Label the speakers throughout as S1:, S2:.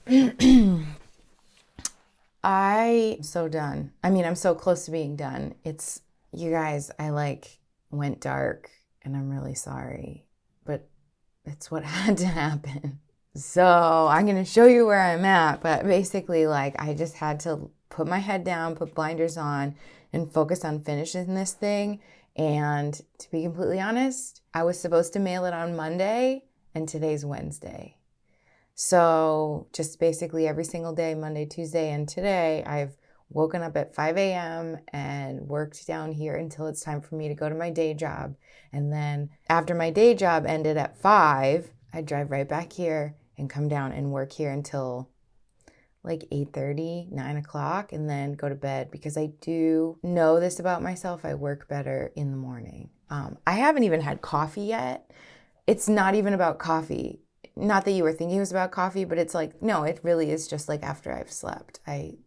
S1: I'm so done. I mean, I'm so close to being done. You guys, I went dark and I'm really sorry, but it's what had to happen. So I'm going to show you where I'm at, but basically I just had to put my head down, put blinders on, and focus on finishing this thing. And to be completely honest, I was supposed to mail it on Monday, and today's Wednesday. So just basically every single day, Monday, Tuesday, and today, I've woken up at 5 a.m. and worked down here until it's time for me to go to my day job. And then after my day job ended at 5, I'd drive right back here and come down and work here until 8:30, 9 o'clock, and then go to bed, because I do know this about myself. I work better in the morning. I haven't even had coffee yet. It's not even about coffee. Not that you were thinking it was about coffee, but it's no, it really is just after I've slept. I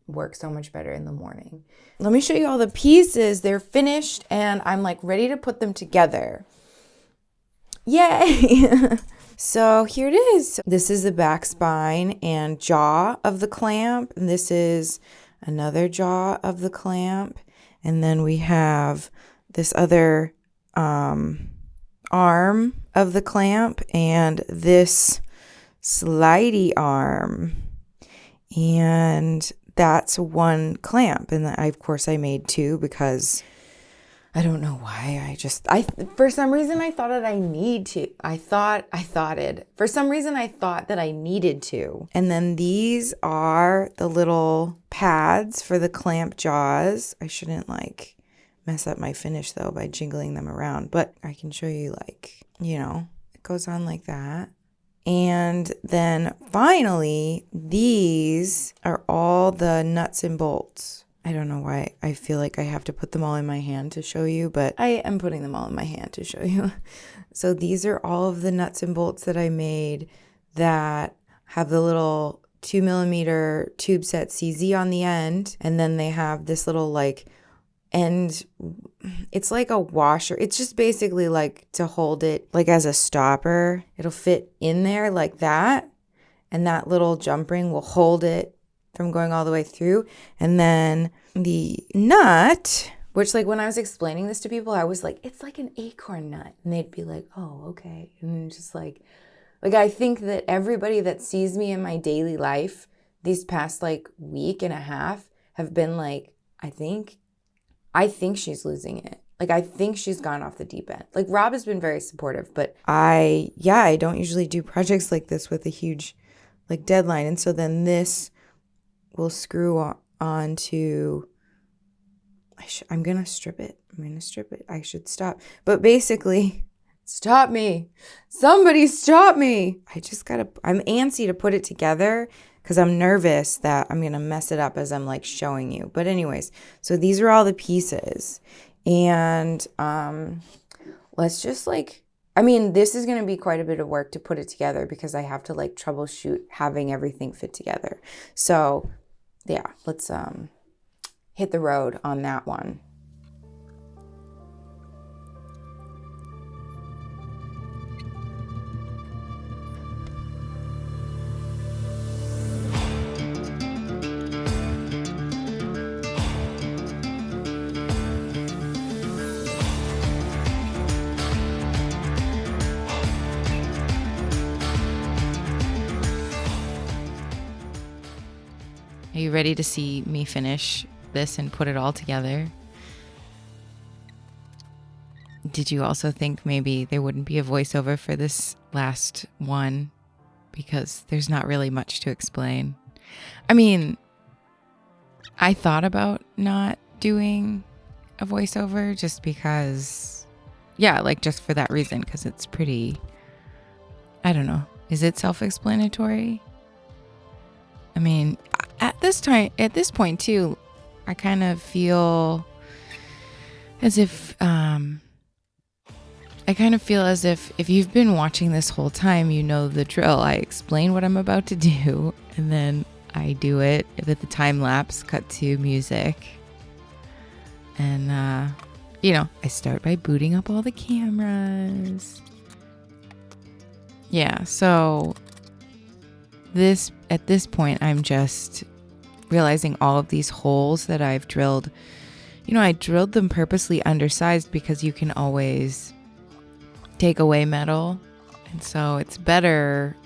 S1: work so much better in the morning. Let me show you all the pieces. They're finished and I'm ready to put them together. Yay! So here it is. This is the back spine and jaw of the clamp. And this is another jaw of the clamp. And then we have this other arm of the clamp and this slidey arm. And that's one clamp. And of course I made two because I don't know why. For some reason I thought that I need to. For some reason I thought that I needed to. And then these are the little pads for the clamp jaws. I shouldn't mess up my finish though by jiggling them around, but I can show you it goes on like that. And then finally, these are all the nuts and bolts. I don't know why I feel like I have to put them all in my hand to show you, but I am putting them all in my hand to show you. So these are all of the nuts and bolts that I made that have the little 2mm tube set CZ on the end. And then they have this little end, it's like a washer. It's just basically to hold it as a stopper. It'll fit in there like that. And that little jump ring will hold it from going all the way through. And then the nut, which when I was explaining this to people, I was it's like an acorn nut. And they'd be like, oh, okay. And just I think that everybody that sees me in my daily life these past week and a half have been I think she's losing it. I think she's gone off the deep end. Rob has been very supportive, but I don't usually do projects like this with a huge deadline. And so then this will screw on to, I'm going to strip it. I should stop. But basically, stop me. Somebody stop me. I'm antsy to put it together because I'm nervous that I'm going to mess it up as I'm showing you. But anyways, so these are all the pieces. And let's just this is going to be quite a bit of work to put it together because I have to troubleshoot having everything fit together. So yeah, let's hit the road on that one. Are you ready to see me finish this and put it all together? Did you also think maybe there wouldn't be a voiceover for this last one? Because there's not really much to explain. I mean, I thought about not doing a voiceover just because, just for that reason, because it's pretty, I don't know. Is it self-explanatory? I mean, at this point too, I kind of feel as if if you've been watching this whole time, you know the drill. I explain what I'm about to do, and then I do it with the time lapse, cut to music, and I start by booting up all the cameras. Yeah, so this point, I'm just realizing all of these holes that I've drilled. I drilled them purposely undersized because you can always take away metal. And so it's better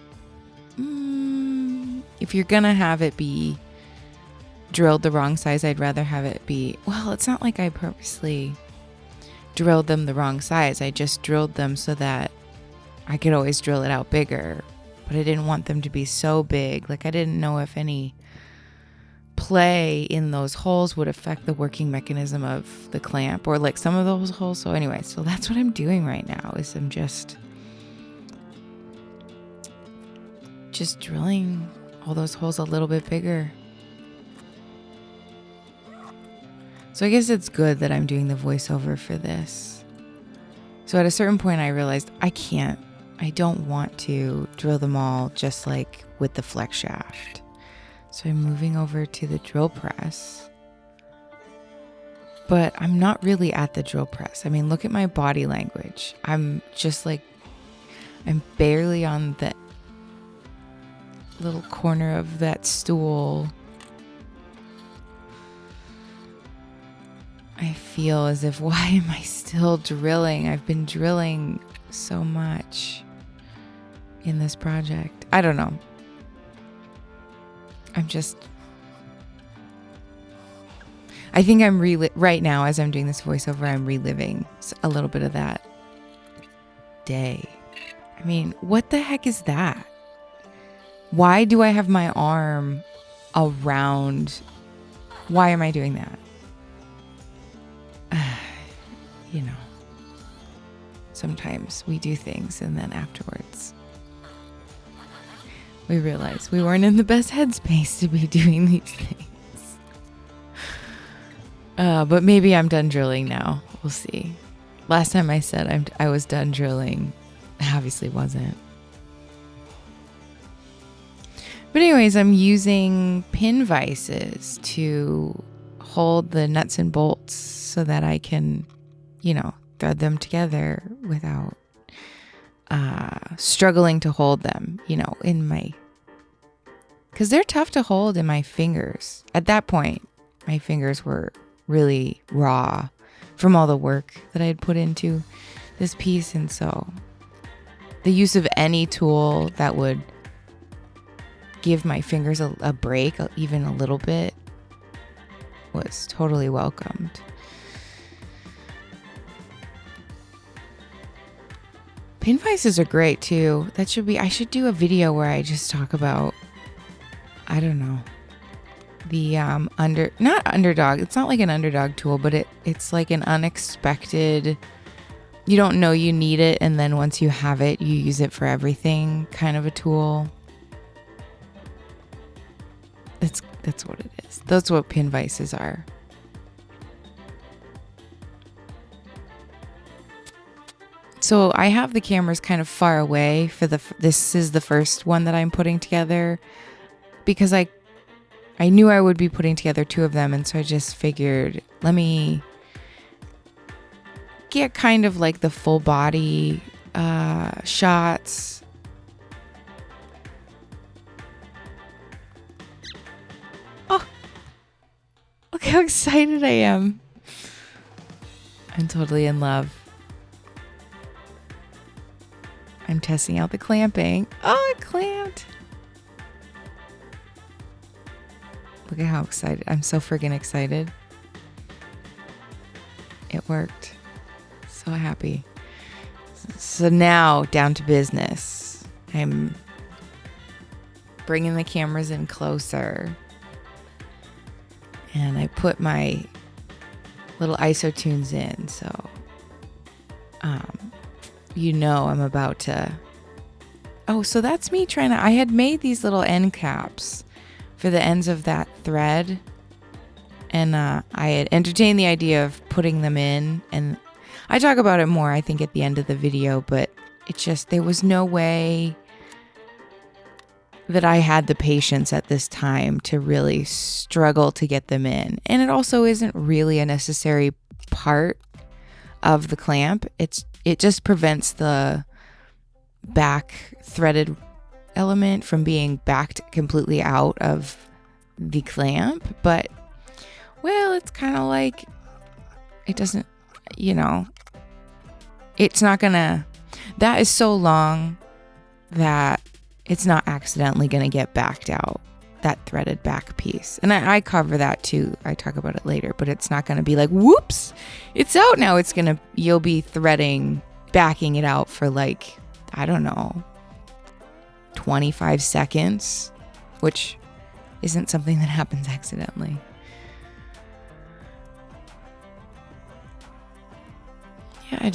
S1: if you're going to have it be drilled the wrong size, I'd rather have it be, well, it's not like I purposely drilled them the wrong size. I just drilled them so that I could always drill it out bigger, but I didn't want them to be so big. Like I didn't know if any play in those holes would affect the working mechanism of the clamp or like some of those holes. So anyway, so that's what I'm doing right now is I'm just drilling all those holes a little bit bigger. So I guess it's good that I'm doing the voiceover for this. So at a certain point I realized I don't want to drill them all just like with the flex shaft. So I'm moving over to the drill press. But I'm not really at the drill press. I mean, look at my body language. I'm barely on the little corner of that stool. I feel as if, why am I still drilling? I've been drilling so much in this project. I don't know. I think I'm right now as I'm doing this voiceover, I'm reliving a little bit of that day. I mean, what the heck is that? Why do I have my arm around? Why am I doing that? Sometimes we do things and then afterwards we realize we weren't in the best headspace to be doing these things. But maybe I'm done drilling now. We'll see. Last time I said I was done drilling, I obviously wasn't. But anyways, I'm using pin vices to hold the nuts and bolts so that I can, thread them together without struggling to hold them, because they're tough to hold in my fingers. At that point, my fingers were really raw from all the work that I had put into this piece. And so the use of any tool that would give my fingers a break, even a little bit, was totally welcomed. Pin vices are great too. I should do a video where I just talk about, I don't know, the not underdog. It's not like an underdog tool, but it's like an unexpected, you don't know you need it, and then once you have it, you use it for everything kind of a tool. That's what it is. That's what pin vices are. So I have the cameras kind of far away for this is the first one that I'm putting together because I knew I would be putting together two of them, and so I just figured let me get kind of like the full body shots. Oh, look how excited I am. I'm totally in love. I'm testing out the clamping. Oh, it clamped. Look at how excited. I'm so friggin' excited. It worked. So happy. So now down to business. I'm bringing the cameras in closer. And I put my little ISO tunes in. So, I'm about to... Oh, so that's me trying to... I had made these little end caps for the ends of that thread. And I had entertained the idea of putting them in. And I talk about it more, I think, at the end of the video. But it's just, there was no way that I had the patience at this time to really struggle to get them in. And it also isn't really a necessary part of the clamp. It just prevents the back threaded element from being backed completely out of the clamp, but well, it's kind of like it doesn't, it's not gonna, that is so long that it's not accidentally gonna get backed out, that threaded back piece. And I cover that too. I talk about it later, but it's not gonna be like, whoops, it's out now. You'll be backing it out for like, I don't know, 25 seconds, which isn't something that happens accidentally. Yeah, I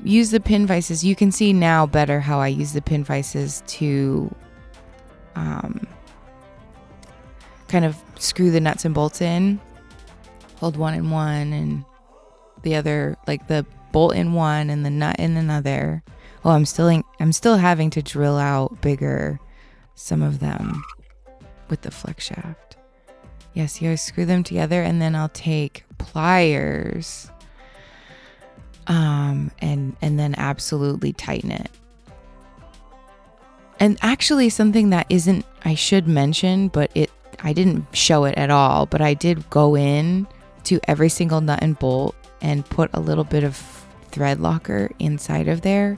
S1: use the pin vices. You can see now better how I use the pin vices to kind of screw the nuts and bolts in. Hold one in one and the other, like the bolt in one and the nut in another. Well, I'm still having to drill out bigger, some of them with the flex shaft. Yes, I screw them together and then I'll take pliers and then absolutely tighten it. And actually something that I should mention, but I didn't show it at all, but I did go in to every single nut and bolt and put a little bit of thread locker inside of there.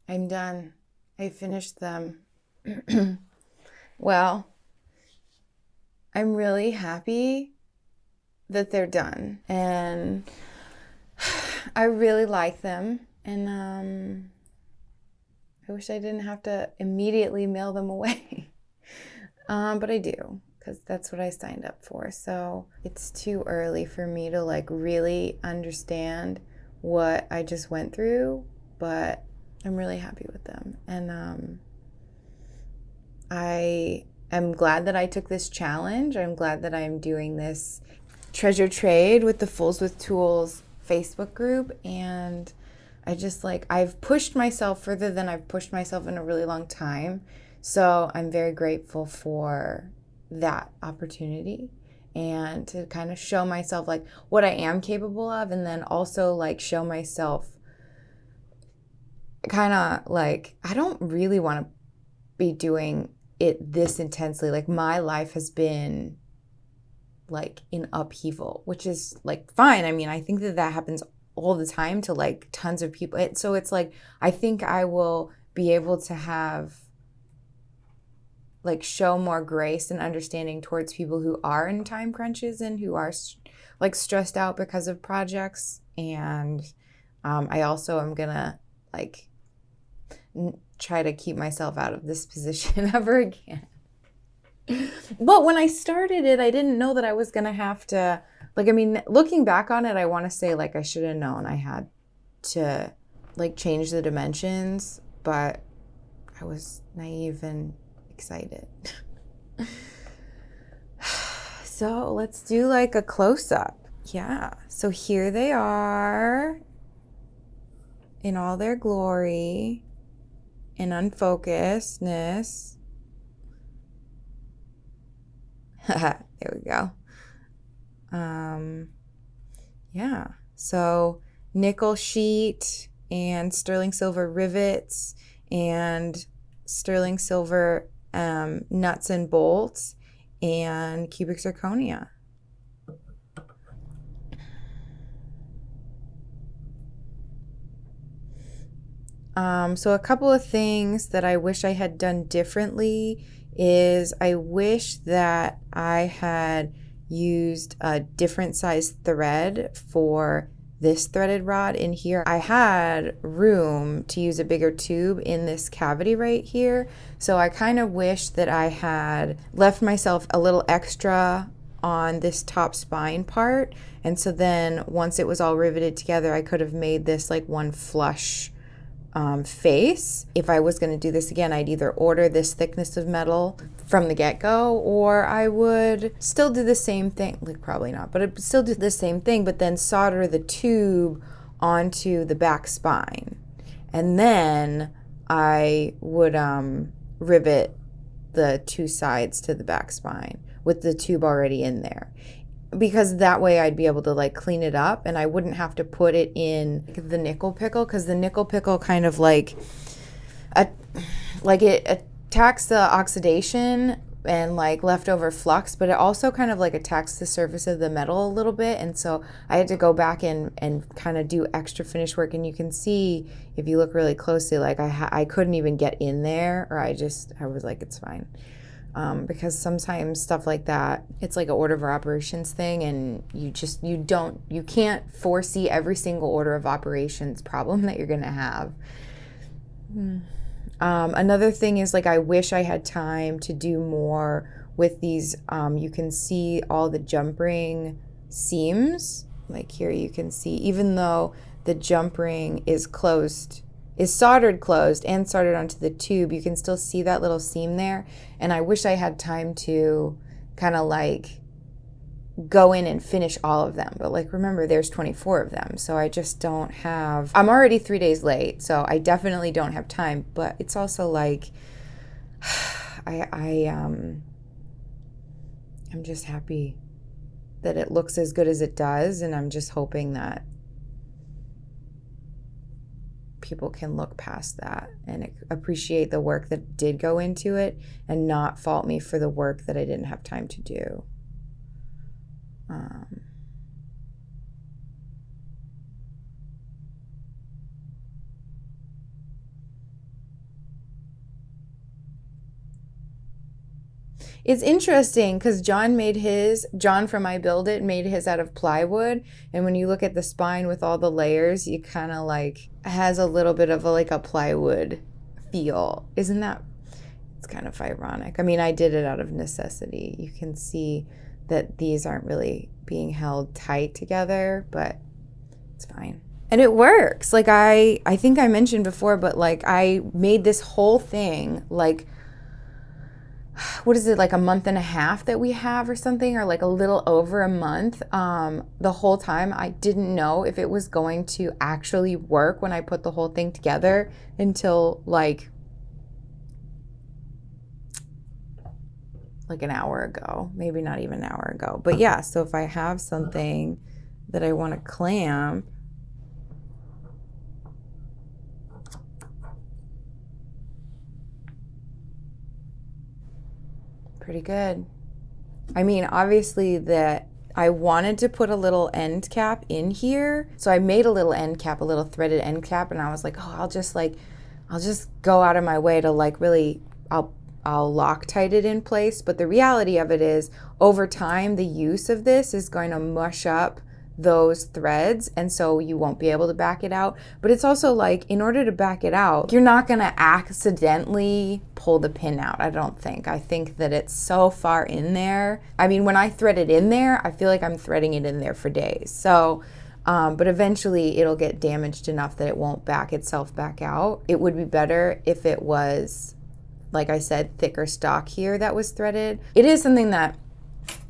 S1: I'm done. I finished them. Well, I'm really happy that they're done, and I really like them, and I wish I didn't have to immediately mail them away. But I do, because that's what I signed up for. So it's too early for me to like really understand what I just went through, but I'm really happy with them. And I am glad that I took this challenge. I'm glad that I'm doing this treasure trade with the Fools with Tools Facebook group. And I've pushed myself further than I've pushed myself in a really long time. So I'm very grateful for that opportunity and to kind of show myself like what I am capable of, and then also like show myself kind of like I don't really want to be doing it this intensely. Like my life has been like in upheaval, which is like fine. I mean, I think that happens all the time to like tons of people. So it's like I think I will be able to have like show more grace and understanding towards people who are in time crunches and who are like stressed out because of projects. And I also am gonna like try to keep myself out of this position ever again. But when I started it, I didn't know that I was gonna have to, like, I mean, looking back on it, I want to say like I should have known I had to like change the dimensions, but I was naive and excited. So let's do like a close-up. Yeah, so here they are in all their glory and unfocusedness. There we go. Yeah, so nickel sheet and sterling silver rivets and sterling silver nuts and bolts and cubic zirconia. So a couple of things that I wish I had done differently is I wish that I had used a different size thread for this threaded rod in here. I had room to use a bigger tube in this cavity right here, so I kind of wish that I had left myself a little extra on this top spine part, and so then once it was all riveted together, I could have made this like one flush face. If I was going to do this again, I'd either order this thickness of metal from the get-go, or I would still do the same thing, like probably not, but I'd still do the same thing, but then solder the tube onto the back spine. And then I would rivet the two sides to the back spine with the tube already in there. because that way I'd be able to like clean it up and I wouldn't have to put it in the nickel pickle, because the nickel pickle kind of like it attacks the oxidation and like leftover flux, but it also kind of like attacks the surface of the metal a little bit. And so I had to go back and kind of do extra finish work. And you can see, if you look really closely, like I couldn't even get in there, or I was like, it's fine. Because sometimes stuff like that, it's like an order of operations thing, and you can't foresee every single order of operations problem that you're gonna have. Another thing is, like, I wish I had time to do more with these. You can see all the jump ring seams. Like here you can see, even though the jump ring is soldered closed and soldered onto the tube, you can still see that little seam there. And I wish I had time to kind of like go in and finish all of them. But like, remember, there's 24 of them. So I just don't have, I'm already 3 days late. So I definitely don't have time. But it's also like, I'm just happy that it looks as good as it does. And I'm just hoping that people can look past that and appreciate the work that did go into it and not fault me for the work that I didn't have time to do. It's interesting because John from I Build It made his out of plywood. And when you look at the spine with all the layers, you kind of like, it has a little bit of a plywood feel. It's kind of ironic. I mean, I did it out of necessity. You can see that these aren't really being held tight together, but it's fine. And it works. Like I think I mentioned before, but like I made this whole thing like, what is it, like a month and a half that we have or something, or like a little over a month. The whole time I didn't know if it was going to actually work when I put the whole thing together until like an hour ago, maybe not even an hour ago. But yeah, so if I have something that I want to clamp, pretty good. I mean, obviously that I wanted to put a little end cap in here. So I made a little end cap, a little threaded end cap. And I was like, oh, I'll just go out of my way to like really, I'll Loctite it in place. But the reality of it is, over time, the use of this is going to mush up those threads, and so you won't be able to back it out. But it's also like, in order to back it out, you're not going to accidentally pull the pin out, I don't think. I think that it's so far in there. I mean, when I thread it in there, I feel like I'm threading it in there for days. So but eventually it'll get damaged enough that it won't back itself back out. It would be better if it was, like I said, thicker stock here that was threaded. It is something that,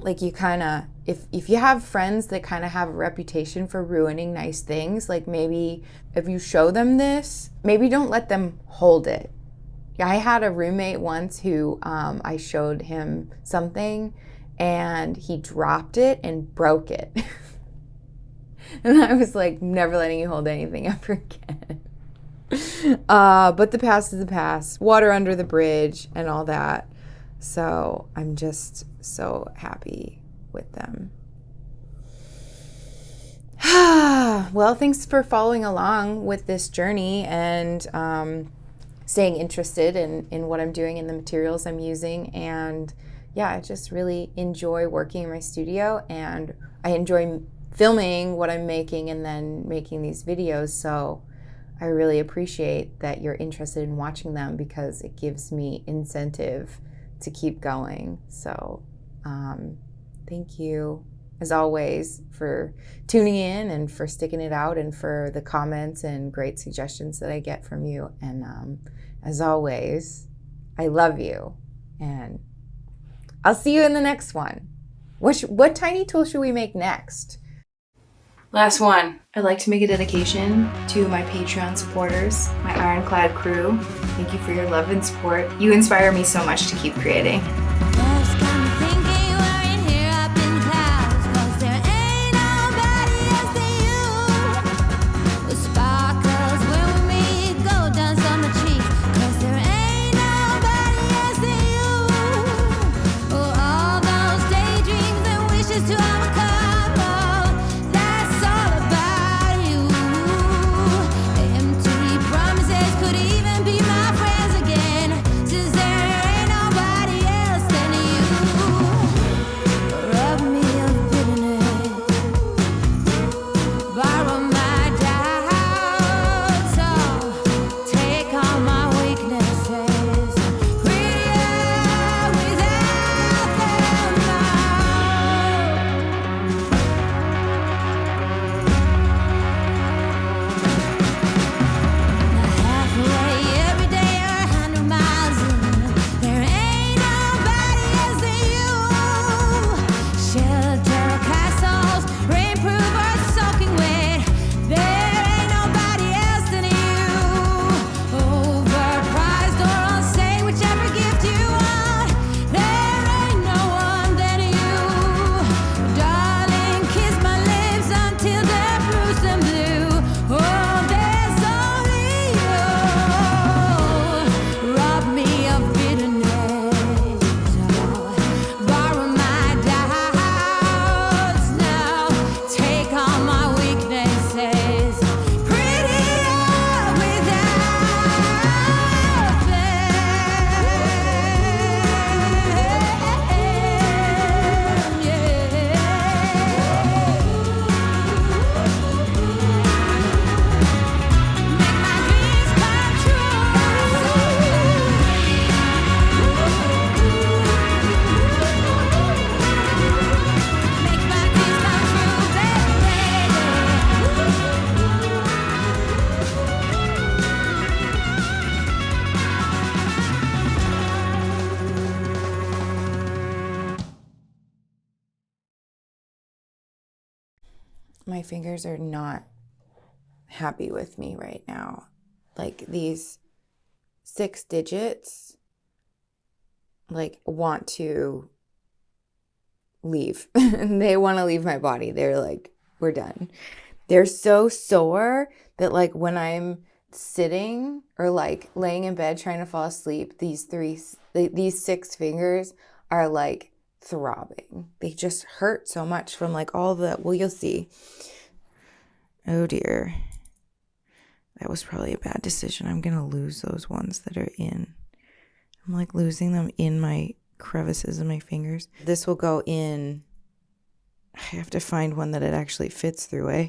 S1: like, you kind of, if you have friends that kind of have a reputation for ruining nice things, like maybe if you show them this, maybe don't let them hold it. Yeah, I had a roommate once who I showed him something and he dropped it and broke it. And I was like, never letting you hold anything ever again. But the past is the past. Water under the bridge and all that. So I'm just so happy with them. Well, thanks for following along with this journey and staying interested in what I'm doing and the materials I'm using. And yeah, I just really enjoy working in my studio, and I enjoy filming what I'm making and then making these videos. So I really appreciate that you're interested in watching them, because it gives me incentive to keep going. So thank you, as always, for tuning in and for sticking it out and for the comments and great suggestions that I get from you. And as always, I love you, and I'll see you in the next one. What tiny tool should we make next? Last one. I'd like to make a dedication to my Patreon supporters, my ironclad crew. Thank you for your love and support. You inspire me so much to keep creating. my fingers are not happy with me right now. Like these 6 digits, like, want to leave. They want to leave my body. They're like, we're done. They're so sore that, like, when I'm sitting or like laying in bed trying to fall asleep, these 6 fingers are like throbbing. They just hurt so much from like all the, well, you'll see. Oh dear. That was probably a bad decision. I'm going to lose those ones that are in. I'm like losing them in my crevices of my fingers. This will go in. I have to find one that it actually fits through, eh?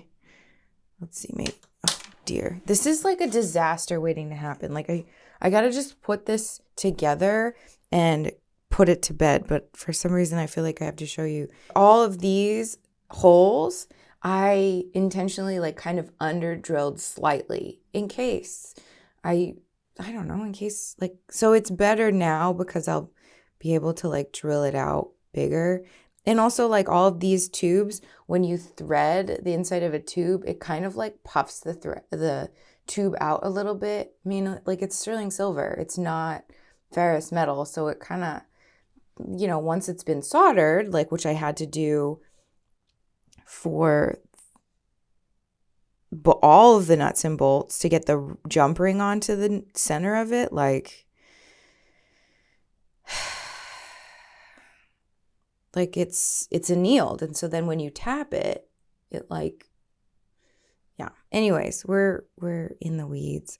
S1: Let's see, maybe. Oh dear. This is like a disaster waiting to happen. Like I got to just put this together and put it to bed. But for some reason, I feel like I have to show you all of these holes. I intentionally like kind of under drilled slightly in case I don't know, in case like, so it's better now because I'll be able to like drill it out bigger. And also like all of these tubes, when you thread the inside of a tube, it kind of like puffs the tube out a little bit. I mean, like it's sterling silver. It's not ferrous metal. So it kind of, you know, once it's been soldered, like which I had to do for all of the nuts and bolts to get the jump ring onto the center of it, like it's annealed. And so then when you tap it, it like, yeah. Anyways, we're in the weeds.